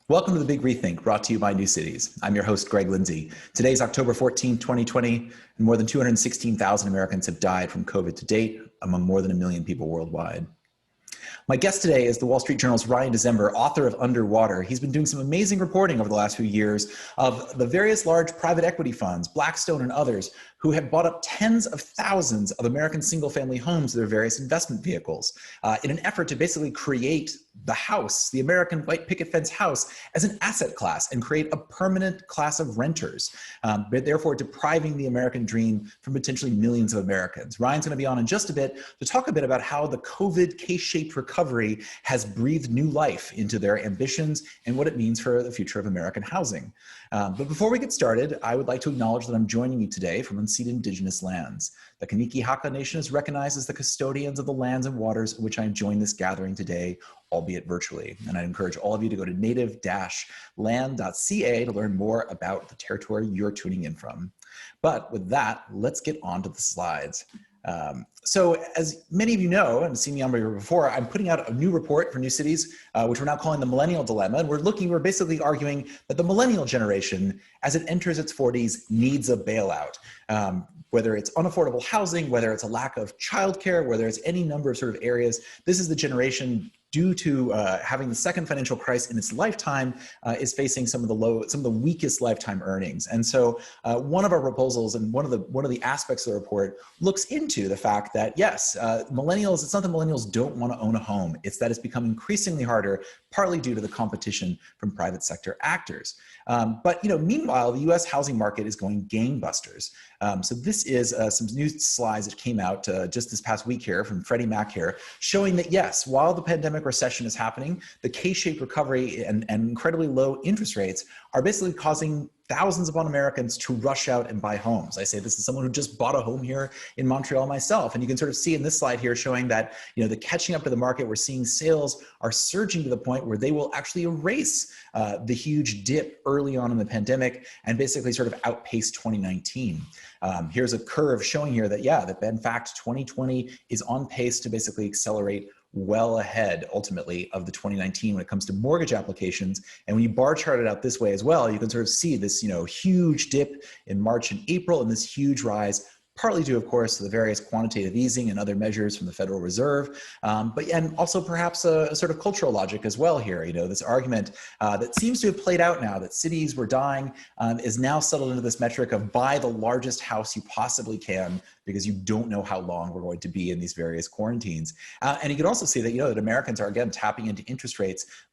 Welcome to the Big Rethink, brought to you by New Cities. I'm your host, Greg Lindsay. Today is October 14, 2020, and more than 216,000 Americans have died from COVID to date, among more than 1 million people worldwide. My guest today is the Wall Street Journal's Ryan Dezember, author of Underwater. He's been doing some amazing reporting over the last few years of the various large private equity funds, Blackstone and others, who have bought up tens of thousands of American single-family homes through their various investment vehicles in an effort to basically create the house, the American white picket fence house, as an asset class and create a permanent class of renters, but therefore depriving the American dream from potentially millions of Americans. Ryan's going to be on in just a bit to talk a bit about how the COVID K-shaped recovery has breathed new life into their ambitions and what it means for the future of American housing. But before we get started, I would like to acknowledge that I'm joining you today from unceded indigenous lands. The Kaniki Nation is recognized as the custodians of the lands and waters in which I am joining this gathering today, albeit virtually. And I encourage all of you to go to native-land.ca to learn more about the territory you're tuning in from. But with that, let's get on to the slides. So as many of you know, and seen me on here before, I'm putting out a new report for New Cities, which we're now calling the Millennial Dilemma. And we're basically arguing that the millennial generation, as it enters its 40s, needs a bailout. Whether it's unaffordable housing, whether it's a lack of childcare, whether it's any number of sort of areas, this is the generation due to having the second financial crisis in its lifetime, is facing some of the weakest lifetime earnings. And so one of our proposals and one of the aspects of the report looks into the fact that yes, millennials, it's not that millennials don't want to own a home, it's that it's become increasingly harder, partly due to the competition from private sector actors. But meanwhile, the U.S. housing market is going gangbusters. So this is some new slides that came out just this past week here from Freddie Mac here, showing that yes, while the pandemic recession is happening, the K-shaped recovery and incredibly low interest rates are basically causing thousands upon Americans to rush out and buy homes. I say this is someone who just bought a home here in Montreal myself. And you can sort of see in this slide here showing that, the catching up to the market, we're seeing sales are surging to the point where they will actually erase the huge dip early on in the pandemic and basically sort of outpace 2019. Here's a curve showing here that, that in fact, 2020 is on pace to basically accelerate well ahead ultimately of the 2019 when it comes to mortgage applications. And when you bar chart it out this way as well, you can sort of see this, huge dip in March and April and this huge rise, partly due, of course, to the various quantitative easing and other measures from the Federal Reserve, and also perhaps a sort of cultural logic as well here. This argument that seems to have played out now that cities were dying is now settled into this metric of buy the largest house you possibly can because you don't know how long we're going to be in these various quarantines. And you can also see that, that Americans are, again, tapping into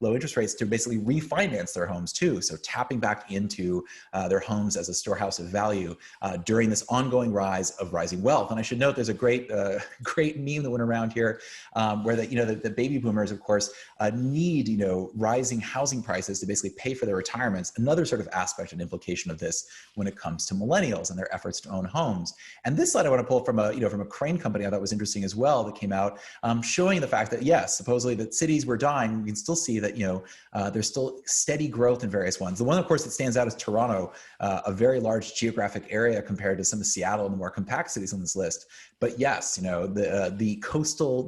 low interest rates to basically refinance their homes too. So tapping back into their homes as a storehouse of value during this ongoing rise of rising wealth. And I should note there's a great meme that went around here where the baby boomers, of course, need, rising housing prices to basically pay for their retirements. Another sort of aspect and implication of this when it comes to millennials and their efforts to own homes. And this slide I want to pull from a crane company I thought was interesting as well that came out showing the fact that yes, supposedly that cities were dying. We can still see that, there's still steady growth in various ones. The one, of course, that stands out is Toronto, a very large geographic area compared to some of Seattle and the more compact cities on this list. But yes, the coastal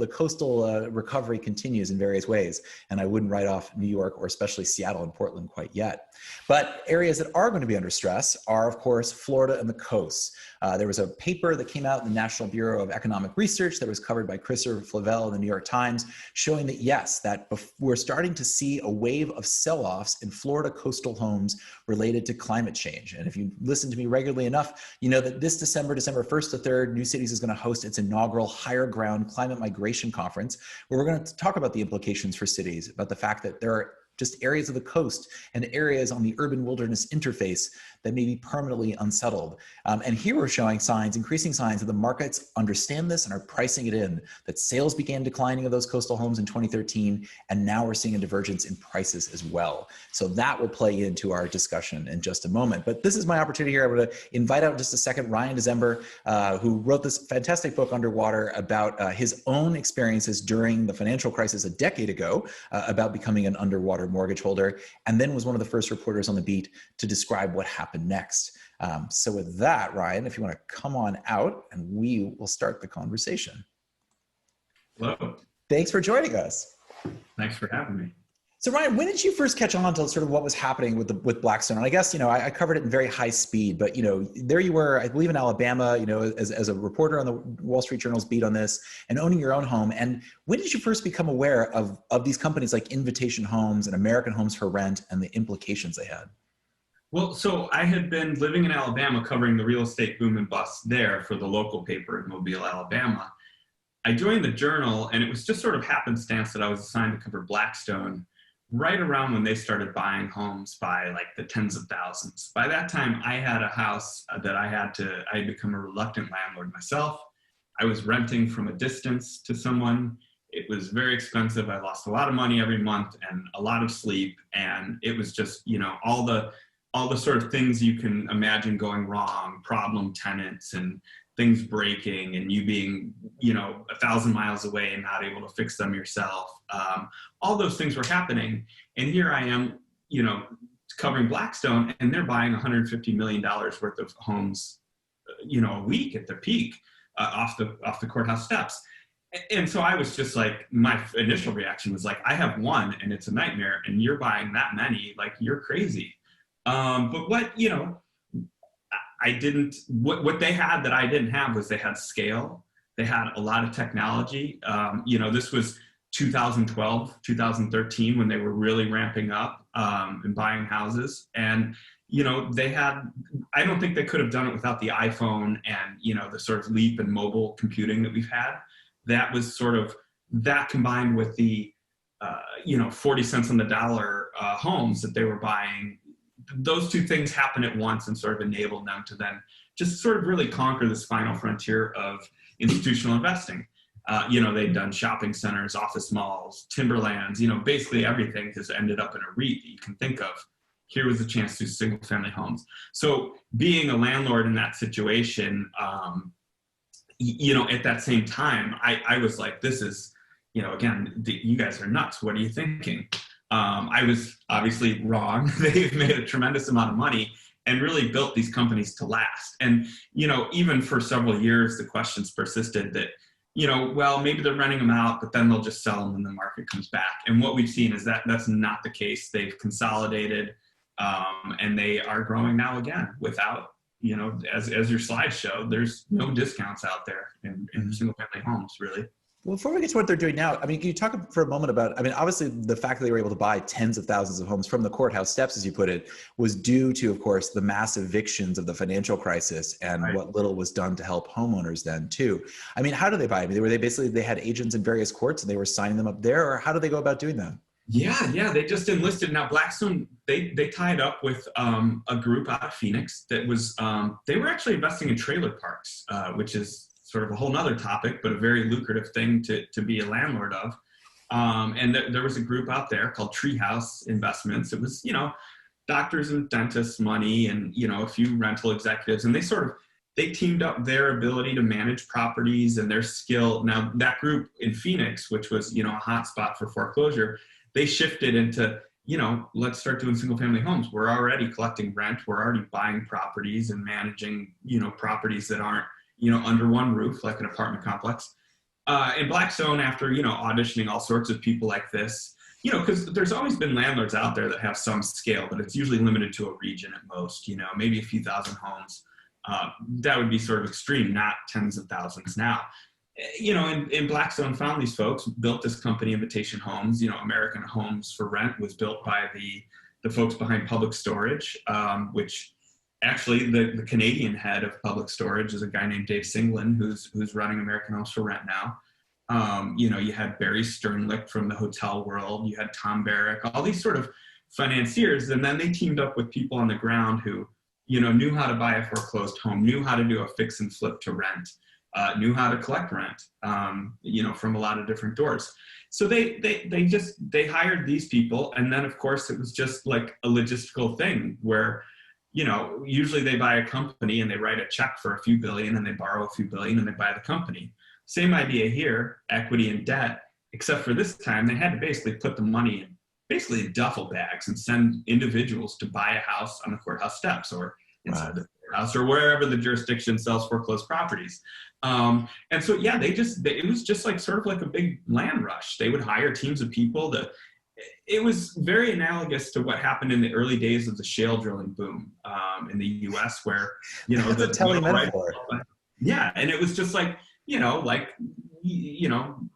recovery continues in various ways. And I wouldn't write off New York or especially Seattle and Portland quite yet. But areas that are going to be under stress are, of course, Florida and the coasts. There was a paper that came out in the National Bureau of Economic Research that was covered by Christopher Flavell in the New York Times, showing that yes, that we're starting to see a wave of sell-offs in Florida coastal homes related to climate change. And if you listen to me regularly enough, you know that this December 1st to 3rd, New Cities is going to host its inaugural Higher Ground Climate Migration Conference, where we're going to talk about the implications for cities, about the fact that there are just areas of the coast and areas on the urban wilderness interface that may be permanently unsettled. And here we're showing increasing signs that the markets understand this and are pricing it in, that sales began declining of those coastal homes in 2013, and now we're seeing a divergence in prices as well. So that will play into our discussion in just a moment. But this is my opportunity here. I'm going to invite out in just a second Ryan Dezember, who wrote this fantastic book, Underwater, about his own experiences during the financial crisis a decade ago, about becoming an underwater mortgage holder, and then was one of the first reporters on the beat to describe what happened next. So with that, Ryan, if you want to come on out and we will start the conversation. Hello. Thanks for joining us. Thanks for having me. So Ryan, when did you first catch on to sort of what was happening with Blackstone? And I guess, I covered it in very high speed, but, there you were, I believe in Alabama, as a reporter on the Wall Street Journal's beat on this and owning your own home. And when did you first become aware of these companies like Invitation Homes and American Homes for Rent and the implications they had? Well, so I had been living in Alabama covering the real estate boom and bust there for the local paper in Mobile, Alabama. I joined the Journal, and it was just sort of happenstance that I was assigned to cover Blackstone right around when they started buying homes by like the tens of thousands. By that time, I had a house that I had become a reluctant landlord myself. I was renting from a distance to someone. It was very expensive. I lost a lot of money every month and a lot of sleep. And it was just, all the sort of things you can imagine going wrong, problem tenants and things breaking and you being, 1,000 miles away and not able to fix them yourself. All those things were happening. And here I am, covering Blackstone, and they're buying $150 million worth of homes, a week at their peak off the courthouse steps. And so I was just like, my initial reaction was like, I have one and it's a nightmare, and you're buying that many, like you're crazy. But what they had that I didn't have was they had scale. They had a lot of technology. This was 2012, 2013 when they were really ramping up and buying houses. And, I don't think they could have done it without the iPhone and, the sort of leap in mobile computing that we've had. That was sort of, that combined with the, 40 cents on the dollar homes that they were buying. Those two things happened at once and sort of enabled them to then just sort of really conquer this final frontier of institutional investing. They've done shopping centers, office malls, timberlands, basically everything has ended up in a REIT that you can think of. Here was a chance to do single family homes. So being a landlord in that situation, at that same time, I was like, this is, again, you guys are nuts. What are you thinking? I was obviously wrong. They've made a tremendous amount of money and really built these companies to last. And, even for several years, the questions persisted that, well, maybe they're renting them out, but then they'll just sell them when the market comes back. And what we've seen is that that's not the case. They've consolidated and they are growing now again without, as your slides show, there's no discounts out there in single family homes, really. Well, before we get to what they're doing now, can you talk for a moment about, obviously the fact that they were able to buy tens of thousands of homes from the courthouse steps, as you put it, was due to, of course, the massive evictions of the financial crisis and right. What little was done to help homeowners then too. How do they buy? They had agents in various courts and they were signing them up there, or how do they go about doing that? Yeah, they just enlisted. Now Blackstone, they tied up with a group out of Phoenix that was, they were actually investing in trailer parks, which is sort of a whole nother topic, but a very lucrative thing to be a landlord of. And there was a group out there called Treehouse Investments. It was, doctors and dentists money and, a few rental executives. And they teamed up their ability to manage properties and their skill. Now that group in Phoenix, which was, a hot spot for foreclosure, they shifted into, let's start doing single family homes. We're already collecting rent. We're already buying properties and managing, properties that aren't, under one roof, like an apartment complex. And Blackstone, after, auditioning all sorts of people like this, because there's always been landlords out there that have some scale, but it's usually limited to a region at most, maybe a few thousand homes. That would be sort of extreme, not tens of thousands now. And Blackstone found these folks, built this company, Invitation Homes. American Homes for Rent was built by the folks behind Public Storage, which actually the Canadian head of Public Storage is a guy named Dave Singlin, who's running American Homes for Rent now. You had Barry Sternlicht from the hotel world. You had Tom Barrack, all these sort of financiers. And then they teamed up with people on the ground who, knew how to buy a foreclosed home, knew how to do a fix and flip to rent, knew how to collect rent, from a lot of different doors. So they hired these people. And then of course it was just like a logistical thing where, usually they buy a company and they write a check for a few billion and they borrow a few billion and they buy the company. Same idea here, equity and debt, except for this time they had to basically put the money in basically duffel bags and send individuals to buy a house on the courthouse steps or inside the courthouse or wherever the jurisdiction sells foreclosed properties. And so, yeah, it was just like sort of like a big land rush. They would hire teams of people to It was very analogous to what happened in the early days of the shale drilling boom in the U.S., where That's a telling metaphor. Yeah, and it was just like,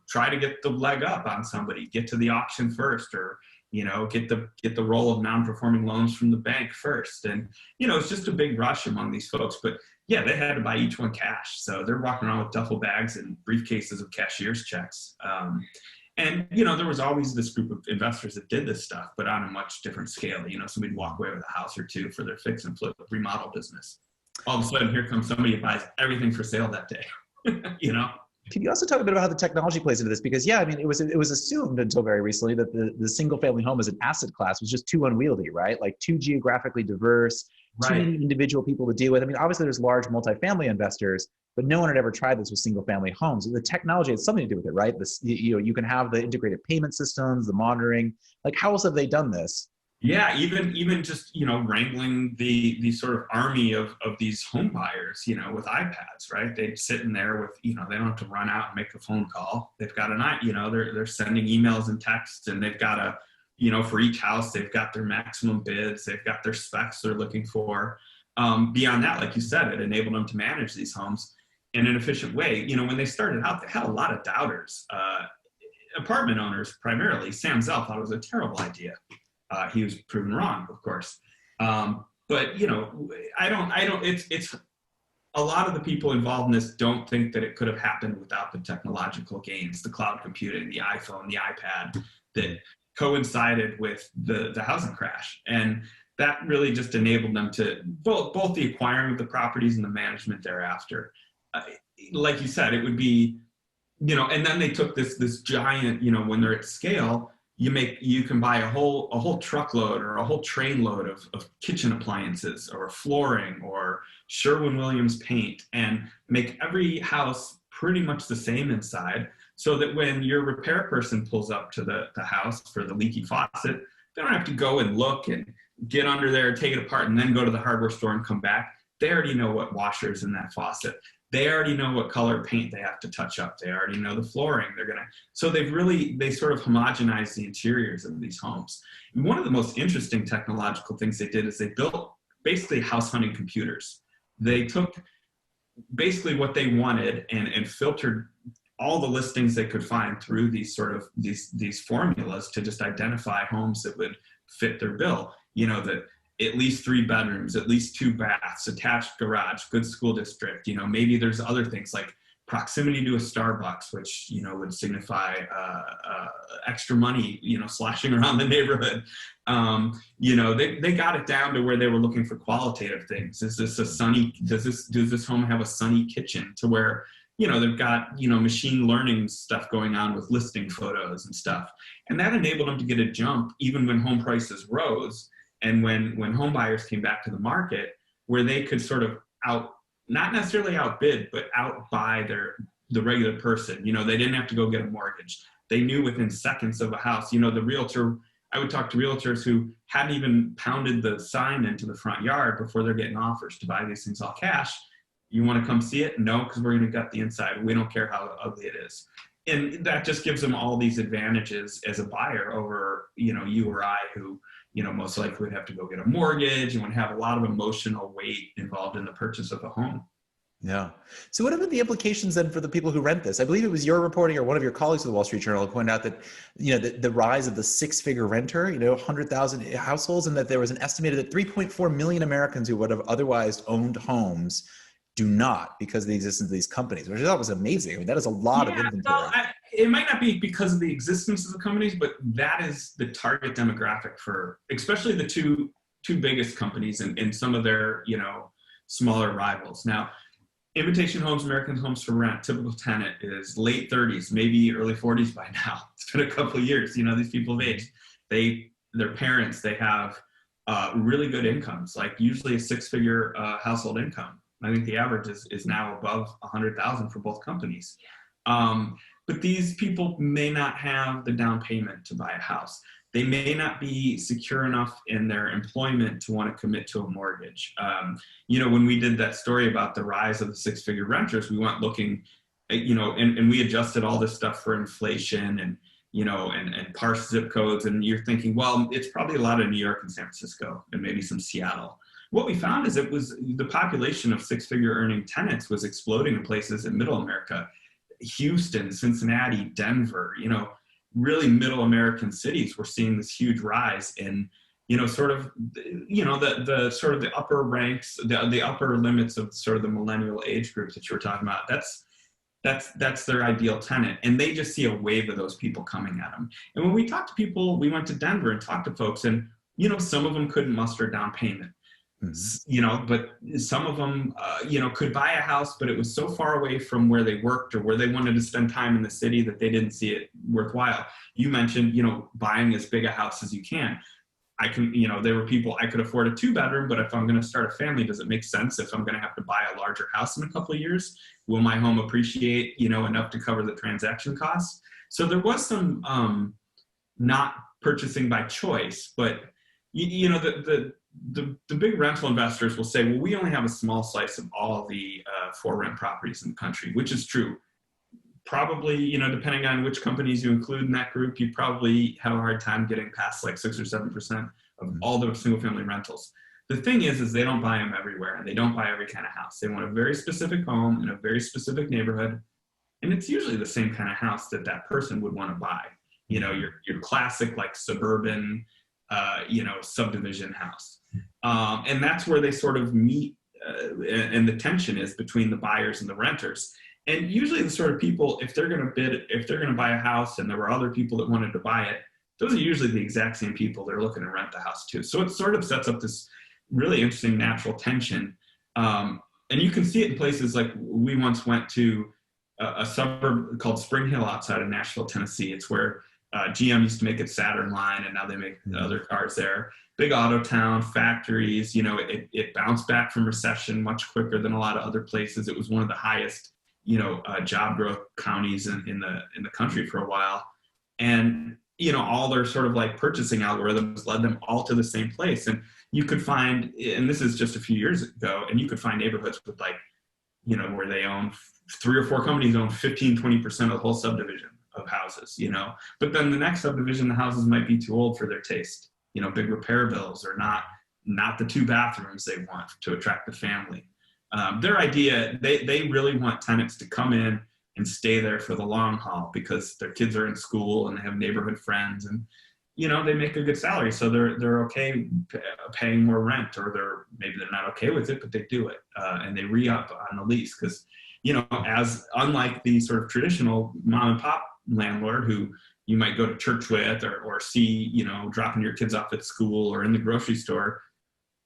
try to get the leg up on somebody, get to the auction first, or get the roll of non-performing loans from the bank first, and it's just a big rush among these folks. But yeah, they had to buy each one cash, so they're walking around with duffel bags and briefcases of cashier's checks. And there was always this group of investors that did this stuff, but on a much different scale. Somebody'd walk away with a house or two for their fix and flip remodel business. All of a sudden, here comes somebody who buys everything for sale that day. Can you also talk a bit about how the technology plays into this? Because yeah, I mean, it was assumed until very recently that the single family home as an asset class was just too unwieldy, right? Like too geographically diverse, too many individual people to deal with. I mean, obviously there's large multifamily investors, but no one had ever tried this with single family homes. The technology has something to do with it, right? This, you can have the integrated payment systems, the monitoring. Like, how else have they done this? Yeah, even just wrangling the sort of army of these home buyers, with iPads, right? They'd sit in there with, they don't have to run out and make a phone call. They've got they're sending emails and texts, and they've got for each house, they've got their maximum bids, they've got their specs they're looking for. Beyond that, like you said, it enabled them to manage these homes in an efficient way. When they started out, they had a lot of doubters. Apartment owners, primarily. Sam Zell thought it was a terrible idea. He was proven wrong, of course. But it's a lot of the people involved in this don't think that it could have happened without the technological gains, the cloud computing, the iPhone, the iPad, that coincided with the housing crash. And that really just enabled them to both the acquiring of the properties and the management thereafter. Like you said, it would be, and then they took this giant, when they're at scale, you can buy a whole truckload or a whole trainload of kitchen appliances or flooring or Sherwin-Williams paint, and make every house pretty much the same inside, so that when your repair person pulls up to the house for the leaky faucet, they don't have to go and look and get under there, take it apart, and then go to the hardware store and come back. They already know what washer's in that faucet. They already know what color paint they have to touch up. They already know the flooring so they sort of homogenized the interiors of these homes. And one of the most interesting technological things they did is they built basically house hunting computers. They took basically what they wanted and filtered all the listings they could find through these these formulas to just identify homes that would fit their bill. That at least 3 bedrooms, at least 2 baths, attached garage, good school district. Maybe there's other things like proximity to a Starbucks, which, would signify extra money, slashing around the neighborhood. They got it down to where they were looking for qualitative things. Is this does this home have a sunny kitchen, to where, they've got, machine learning stuff going on with listing photos and stuff. And that enabled them to get a jump even when home prices rose. And when home buyers came back to the market, where they could sort of not necessarily outbid, but outbuy the regular person. They didn't have to go get a mortgage. They knew within seconds of a house. The realtor, I would talk to realtors who hadn't even pounded the sign into the front yard before they're getting offers to buy these things all cash. You want to come see it? No, because we're going to gut the inside. We don't care how ugly it is. And that just gives them all these advantages as a buyer over, you or I, who, most likely would have to go get a mortgage and would have a lot of emotional weight involved in the purchase of a home. Yeah. So what about the implications then for the people who rent this? I believe it was your reporting or one of your colleagues at the Wall Street Journal who pointed out that, the rise of the 6-figure renter, 100,000 households, and that there was an estimated that 3.4 million Americans who would have otherwise owned homes do not, because of the existence of these companies, which I thought was amazing. I mean, that is a lot of inventory. Well, it might not be because of the existence of the companies, but that is the target demographic for especially the two biggest companies and some of their, smaller rivals. Now, Invitation Homes, American Homes for Rent, typical tenant is late 30s, maybe early 40s by now. It's been a couple of years. These people have aged. Their parents, they have really good incomes, like usually a 6-figure household income. I think the average is now above 100,000 for both companies. But these people may not have the down payment to buy a house. They may not be secure enough in their employment to want to commit to a mortgage. When we did that story about the rise of the 6-figure renters, we went looking, and we adjusted all this stuff for inflation and, and parse zip codes. And you're thinking, well, it's probably a lot of New York and San Francisco and maybe some Seattle. What we found is it was the population of six-figure earning tenants was exploding in places in middle America, Houston, Cincinnati, Denver, really middle American cities. We're seeing this huge rise in, sort of, the sort of the upper ranks, the upper limits of sort of the millennial age group that you were talking about. That's their ideal tenant. And they just see a wave of those people coming at them. And when we talked to people, we went to Denver and talked to folks, and, some of them couldn't muster a down payment. Mm-hmm. But some of them, could buy a house, but it was so far away from where they worked or where they wanted to spend time in the city that they didn't see it worthwhile. You mentioned, buying as big a house as you can. There were people, I could afford a 2-bedroom, but if I'm going to start a family, does it make sense if I'm going to have to buy a larger house in a couple of years? Will my home appreciate, enough to cover the transaction costs? So there was some not purchasing by choice, but the big rental investors will say, well, we only have a small slice of all the for rent properties in the country, which is true. Probably, depending on which companies you include in that group, you probably have a hard time getting past like 6 or 7% of all the single family rentals. The thing is they don't buy them everywhere, and they don't buy every kind of house. They want a very specific home in a very specific neighborhood. And it's usually the same kind of house that person would want to buy. Your classic, like suburban, subdivision house. And that's where they sort of meet, and the tension is between the buyers and the renters. And usually the sort of people, if they're going to buy a house and there were other people that wanted to buy it, those are usually the exact same people that are looking to rent the house too. So it sort of sets up this really interesting natural tension. And you can see it in places like we once went to a suburb called Spring Hill outside of Nashville, Tennessee. It's where GM used to make its Saturn line, and now they make other cars there. Big auto town, factories, it bounced back from recession much quicker than a lot of other places. It was one of the highest, job growth counties in the country for a while. And, all their sort of like purchasing algorithms led them all to the same place. And you could find, and this is just a few years ago, and you could find neighborhoods with like, where they own 3 or 4 companies own 15, 20% of the whole subdivision of houses, but then the next subdivision, the houses might be too old for their taste, big repair bills, or not the 2 bathrooms they want to attract the family. Their idea, they really want tenants to come in and stay there for the long haul because their kids are in school and they have neighborhood friends, and they make a good salary, so they're okay paying more rent, or maybe they're not okay with it, but they do it, and they re-up on the lease because as unlike the sort of traditional mom and pop landlord who you might go to church with or see, dropping your kids off at school or in the grocery store,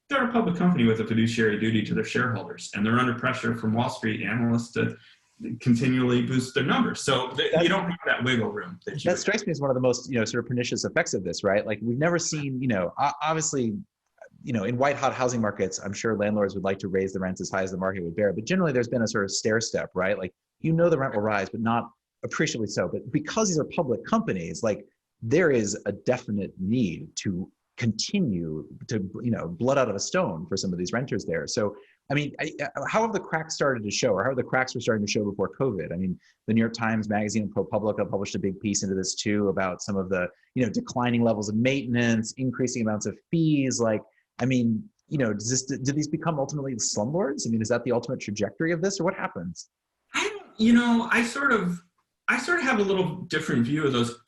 they're a public company with a fiduciary duty to their shareholders, and they're under pressure from Wall Street analysts to continually boost their numbers. So you don't have that wiggle room. That strikes me as one of the most, sort of pernicious effects of this, right? Like we've never seen, obviously, in white hot housing markets, I'm sure landlords would like to raise the rents as high as the market would bear, but generally there's been a sort of stair step, right? Like, the rent will rise, but not appreciably so. But because these are public companies, like there is a definite need to continue to, blood out of a stone for some of these renters there. So, I mean, how have the cracks started to show, or how are the cracks were starting to show before COVID? I mean, the New York Times Magazine and ProPublica published a big piece into this too about some of the, declining levels of maintenance, increasing amounts of fees. Like, I mean, do these become ultimately slumlords? I mean, is that the ultimate trajectory of this, or what happens? I sort of have a little different view of those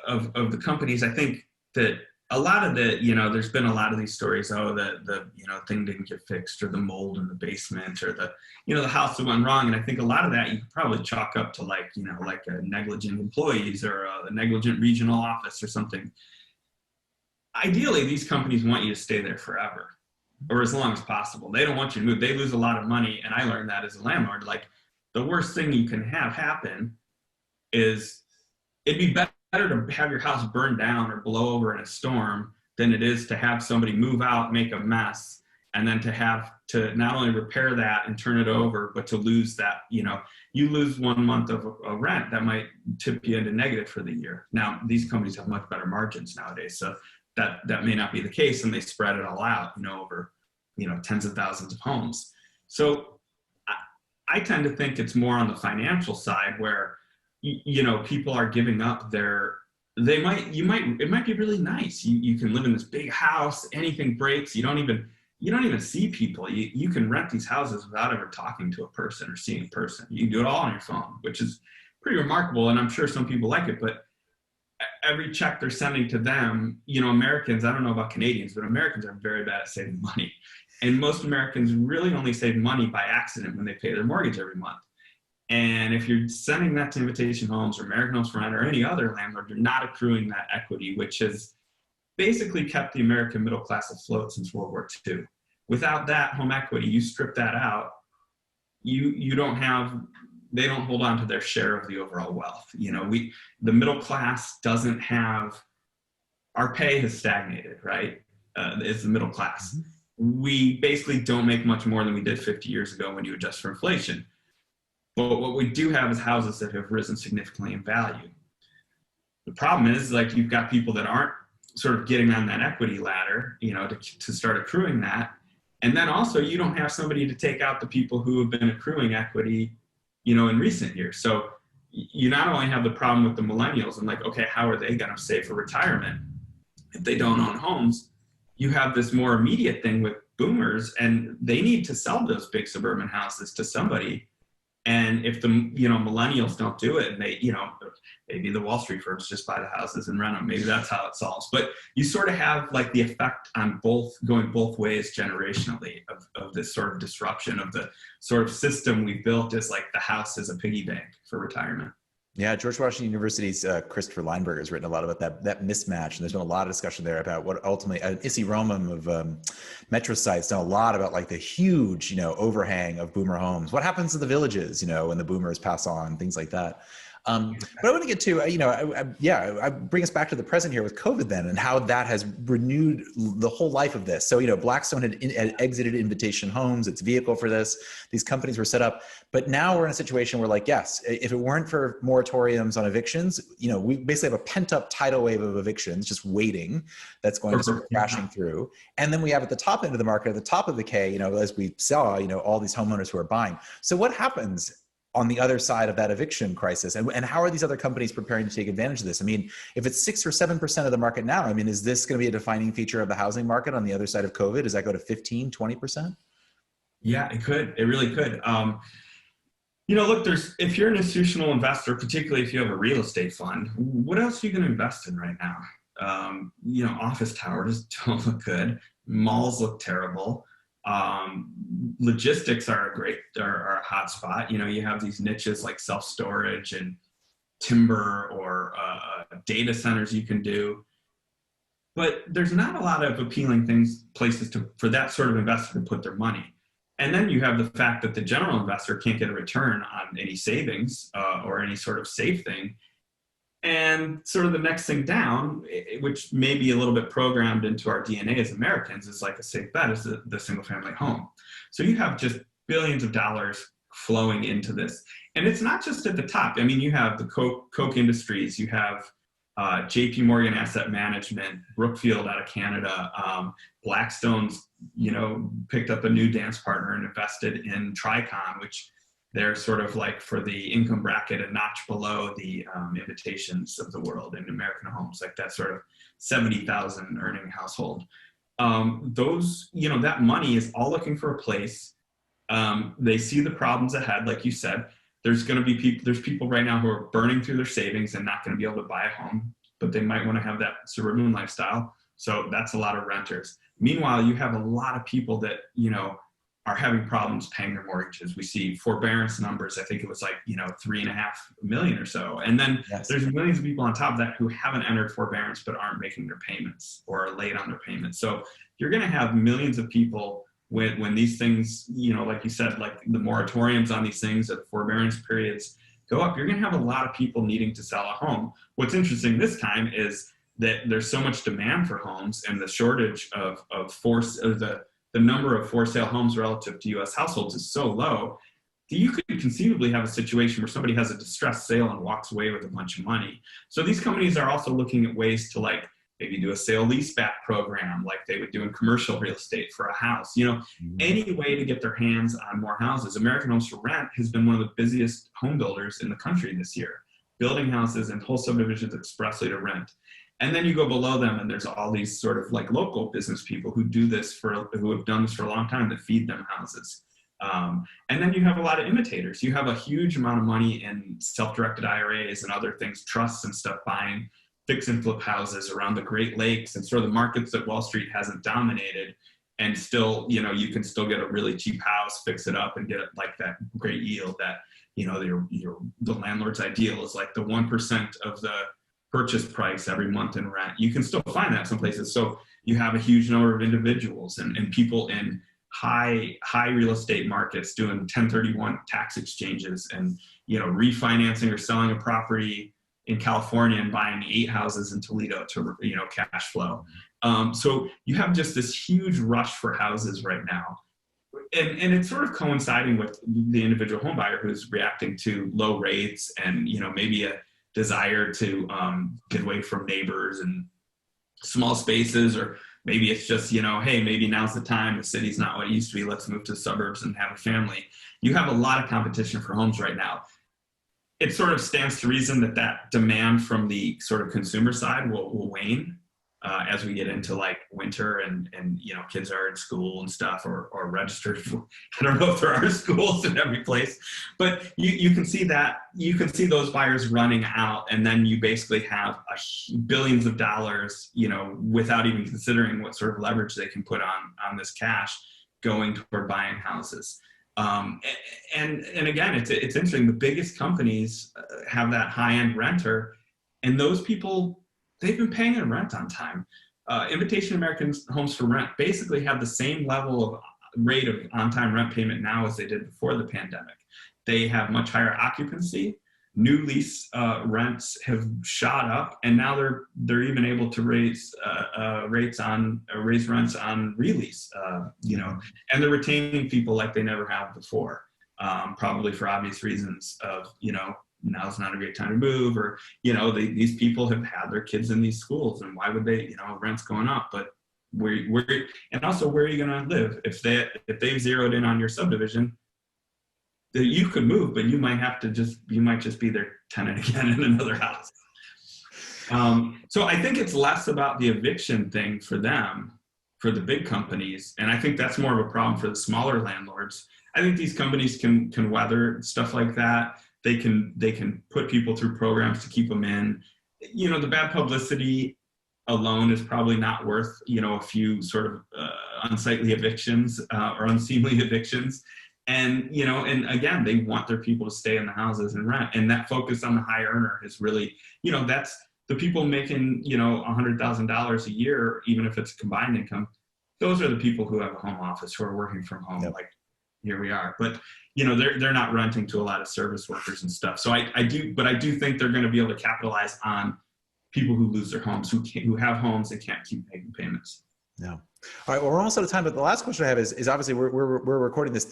of the companies. I think that a lot of the, there's been a lot of these stories, the thing didn't get fixed, or the mold in the basement, or the house that went wrong. And I think a lot of that you could probably chalk up to like a negligent employees or a negligent regional office or something. Ideally, these companies want you to stay there forever, or as long as possible. They don't want you to move. They lose a lot of money. And I learned that as a landlord. Like, the worst thing you can have happen is it'd be better to have your house burned down or blow over in a storm than it is to have somebody move out, make a mess, and then to have to not only repair that and turn it over, but to lose that, you lose 1 month of rent that might tip you into negative for the year. Now, these companies have much better margins nowadays, so that may not be the case, and they spread it all out, over, tens of thousands of homes. So I tend to think it's more on the financial side where, people are giving up their it might be really nice. You can live in this big house, anything breaks, you don't even see people. You can rent these houses without ever talking to a person or seeing a person. You can do it all on your phone, which is pretty remarkable. And I'm sure some people like it, but every check they're sending to them, Americans, I don't know about Canadians, but Americans are very bad at saving money. And most Americans really only save money by accident when they pay their mortgage every month. And if you're sending that to Invitation Homes or American Homes for Rent or any other landlord, you're not accruing that equity, which has basically kept the American middle class afloat since World War II. Without that home equity, you strip that out, they don't hold on to their share of the overall wealth. The middle class doesn't have, our pay has stagnated, right? It's the middle class. Mm-hmm. We basically don't make much more than we did 50 years ago when you adjust for inflation. But what we do have is houses that have risen significantly in value. The problem is, like, you've got people that aren't sort of getting on that equity ladder, to start accruing that. And then also you don't have somebody to take out the people who have been accruing equity, in recent years. So you not only have the problem with the millennials and like, okay, how are they going to save for retirement if they don't own homes? You have this more immediate thing with boomers, and they need to sell those big suburban houses to somebody. And if the millennials don't do it, and they maybe the Wall Street firms just buy the houses and rent them. Maybe that's how it solves. But you sort of have like the effect on going both ways generationally of this sort of disruption of the sort of system we built as like the house as a piggy bank for retirement. Yeah, George Washington University's Christopher Lineberger has written a lot about that mismatch, and there's been a lot of discussion there about what ultimately Issy Romam of Metro Site's done a lot about like the huge overhang of boomer homes. What happens to the villages when the boomers pass on, things like that. But I want to get to, I bring us back to the present here with COVID then, and how that has renewed the whole life of this. So, Blackstone had exited Invitation Homes, its vehicle for this. These companies were set up. But now we're in a situation where, like, yes, if it weren't for moratoriums on evictions, we basically have a pent-up tidal wave of evictions just waiting that's going to start crashing through. And then we have at the top end of the market, at the top of the K, as we saw, all these homeowners who are buying. So what happens on the other side of that eviction crisis? And how are these other companies preparing to take advantage of this? I mean, if it's 6 or 7% of the market now, is this going to be a defining feature of the housing market on the other side of COVID? Does that go to 15, 20%? Yeah, it could. It really could. Look, if you're an institutional investor, particularly if you have a real estate fund, what else are you going to invest in right now? Office towers don't look good. Malls look terrible. Logistics are a hot spot. You have these niches like self-storage and timber or data centers you can do, but there's not a lot of appealing places for that sort of investor to put their money. And then you have the fact that the general investor can't get a return on any savings or any sort of safe thing. And sort of the next thing down, which may be a little bit programmed into our DNA as Americans, is like a safe bet, is the single family home. So you have just billions of dollars flowing into this. And it's not just at the top. You have the Coke Industries, you have JP Morgan Asset Management, Brookfield out of Canada, Blackstone's, picked up a new dance partner and invested in Tricon, which they're sort of like for the income bracket a notch below the Invitations of the world in American Homes, like that sort of 70,000 earning household. That money is all looking for a place. They see the problems ahead, like you said. There's people right now who are burning through their savings and not going to be able to buy a home, but they might want to have that suburban lifestyle. So that's a lot of renters. Meanwhile, you have a lot of people that, are having problems paying their mortgages. We see forbearance numbers. I think it was like, 3.5 million or so. And then There's millions of people on top of that who haven't entered forbearance, but aren't making their payments or are late on their payments. So you're going to have millions of people when these things, like you said, like the moratoriums on these things or the forbearance periods go up, you're going to have a lot of people needing to sell a home. What's interesting this time is that there's so much demand for homes, and the shortage the number of for sale homes relative to U.S. households is so low that you could conceivably have a situation where somebody has a distressed sale and walks away with a bunch of money. So these companies are also looking at ways to maybe do a sale leaseback program like they would do in commercial real estate for a house. Any way to get their hands on more houses. American Homes for Rent has been one of the busiest home builders in the country this year, building houses and whole subdivisions expressly to rent. And then you go below them and there's all these sort of like local business people who do this who have done this for a long time to feed them houses. And then you have a lot of imitators. You have a huge amount of money in self-directed IRAs and other things, trusts and stuff, buying fix and flip houses around the Great Lakes and sort of the markets that Wall Street hasn't dominated. And still, you know, you can still get a really cheap house, fix it up and get it like that great yield that, you know, the landlord's ideal is like the 1% of the purchase price every month in rent. You can still find that some places. So you have a huge number of individuals and people in high real estate markets doing 1031 tax exchanges and, you know, refinancing or selling a property in California and buying 8 houses in Toledo to, you know, cash flow. So you have just this huge rush for houses right now. And it's sort of coinciding with the individual home buyer who's reacting to low rates and, you know, maybe a desire to get away from neighbors and small spaces, or maybe it's just, you know, hey, maybe now's the time, the city's not what it used to be, let's move to the suburbs and have a family. You have a lot of competition for homes right now. It sort of stands to reason that demand from the sort of consumer side will wane as we get into like winter and you know, kids are in school and stuff or registered for, I don't know if there are schools in every place, but you can see that, you can see those buyers running out, and then you basically have billions of dollars, you know, without even considering what sort of leverage they can put on this cash going toward buying houses. And again, it's interesting. The biggest companies have that high-end renter, and those people, they've been paying their rent on time. Invitation American Homes for Rent basically have the same level of rate of on-time rent payment now as they did before the pandemic. They have much higher occupancy. New lease rents have shot up, and now they're even able to raise rents on release. You know, and they're retaining people like they never have before, probably for obvious reasons of, you know, now's not a great time to move, or, you know, these people have had their kids in these schools, and why would they, you know, rent's going up, but where and also where are you going to live if they've zeroed in on your subdivision? That you could move, but you might just be their tenant again in another house. So I think it's less about the eviction thing for them, for the big companies, and I think that's more of a problem for the smaller landlords. I think these companies can weather stuff like that. They can put people through programs to keep them in. You know, the bad publicity alone is probably not worth, you know, a few sort of unsightly evictions or unseemly evictions. And, you know, and again, they want their people to stay in the houses and rent. And that focus on the high earner is really, you know, that's the people making, you know, $100,000 a year, even if it's combined income. Those are the people who have a home office, who are working from home. Yep. Like here we are. But, you know, they're not renting to a lot of service workers and stuff. So I do think they're going to be able to capitalize on people who lose their homes, who have homes and can't keep making payments. Yeah. All right. Well, we're almost out of time, but the last question I have is obviously we're recording this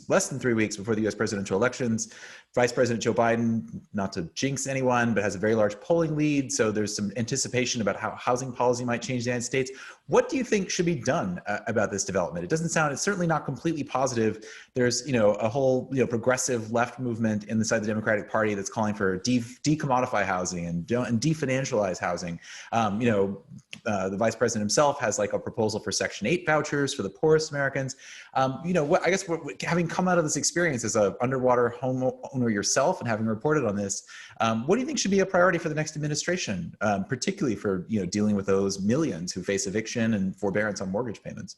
less than 3 weeks before the U.S. presidential elections. Vice President Joe Biden, not to jinx anyone, but has a very large polling lead. So there's some anticipation about how housing policy might change the United States. What do you think should be done about this development? It's certainly not completely positive. There's, you know, a whole, you know, progressive left movement inside the Democratic Party that's calling for decommodify housing and definancialize housing. You know, the vice president himself has like a proposal for Section 8 vouchers for the poorest Americans. You know, I guess having come out of this experience as an underwater homeowner yourself and having reported on this, what do you think should be a priority for the next administration, particularly for, you know, dealing with those millions who face eviction and forbearance on mortgage payments?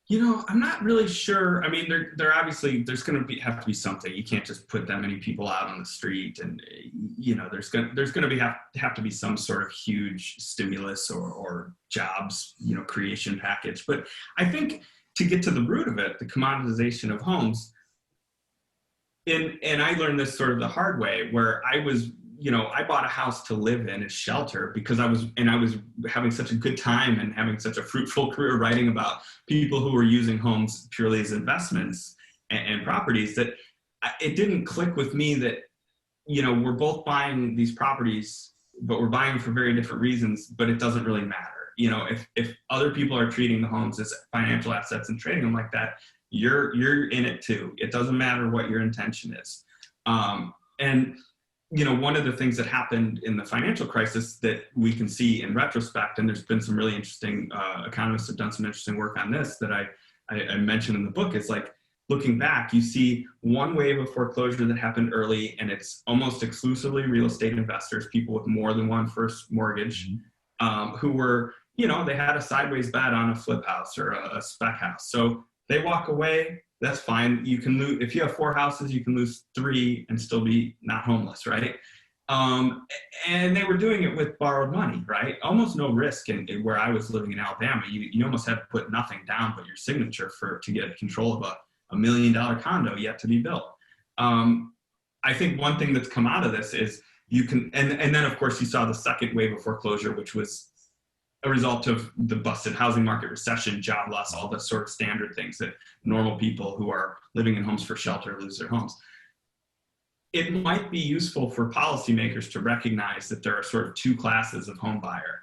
You know, I'm not really sure. I mean, they're obviously, there's going to have to be something. You can't just put that many people out on the street, and, you know, there's going to have to be some sort of huge stimulus or jobs, you know, creation package. But I think to get to the root of it, the commoditization of homes, and I learned this sort of the hard way, where I was, you know, I bought a house to live in as shelter because I was having such a good time and having such a fruitful career writing about people who were using homes purely as investments and properties, that it didn't click with me that, you know, we're both buying these properties, but we're buying them for very different reasons, but it doesn't really matter. You know, if other people are treating the homes as financial assets and trading them like that, you're in it too. It doesn't matter what your intention is. And one of the things that happened in the financial crisis that we can see in retrospect, and there's been some really interesting economists have done some interesting work on this that I mentioned in the book, is like, looking back, you see one wave of foreclosure that happened early, and it's almost exclusively real estate investors, people with more than one first mortgage, who were, they had a sideways bet on a flip house or a spec house. So they walk away. That's fine. You can lose, if you have 4 houses, you can lose 3 and still be not homeless, right? And they were doing it with borrowed money, right? Almost no risk in where I was living in Alabama. You almost had to put nothing down but your signature to get control of a $1 million condo yet to be built. I think one thing that's come out of this is you can, and then of course you saw the second wave of foreclosure, which was a result of the busted housing market, recession, job loss, all the sort of standard things that normal people who are living in homes for shelter lose their homes. It might be useful for policymakers to recognize that there are sort of 2 classes of home buyer.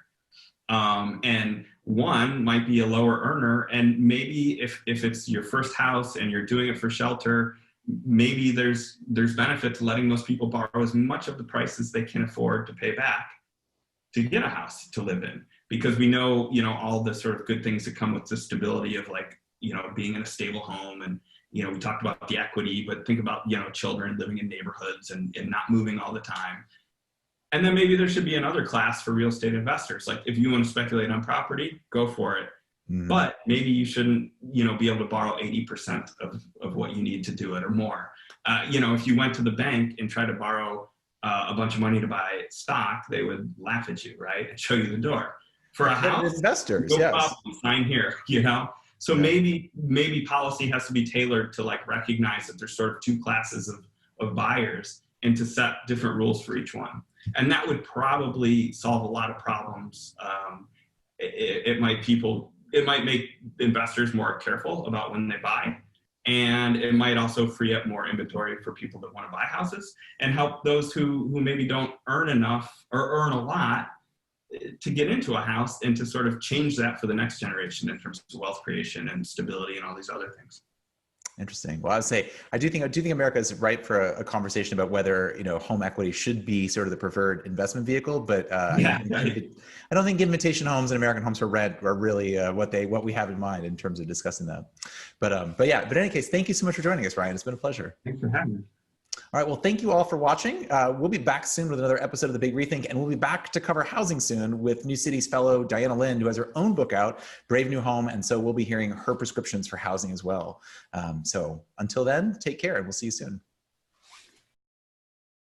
And one might be a lower earner, and maybe if it's your first house and you're doing it for shelter, maybe there's benefit to letting those people borrow as much of the price as they can afford to pay back to get a house to live in. Because we know, all the sort of good things that come with the stability of being in a stable home. And, we talked about the equity, but think about, children living in neighborhoods and not moving all the time. And then maybe there should be another class for real estate investors. Like, if you want to speculate on property, go for it. But maybe you shouldn't, be able to borrow 80% of what you need to do it or more. If you went to the bank and tried to borrow a bunch of money to buy stock, they would laugh at you, right? And show you the door. For a house, investors, no yes. problem, sign here, So maybe policy has to be tailored to recognize that there's sort of 2 classes of buyers and to set different rules for each one. And that would probably solve a lot of problems. It might make investors more careful about when they buy. And it might also free up more inventory for people that want to buy houses and help those who maybe don't earn enough or earn a lot to get into a house, and to sort of change that for the next generation in terms of wealth creation and stability and all these other things. Interesting. Well, I would say I do think America is ripe for a conversation about whether home equity should be sort of the preferred investment vehicle. But I don't think invitation homes and American homes for rent are really what we have in mind in terms of discussing that. But in any case, thank you so much for joining us, Ryan. It's been a pleasure. Thanks for having me. All right. Well, thank you all for watching. We'll be back soon with another episode of The Big Rethink, and we'll be back to cover housing soon with New City's fellow Diana Lind, who has her own book out, Brave New Home. And so we'll be hearing her prescriptions for housing as well. So until then, take care, and we'll see you soon.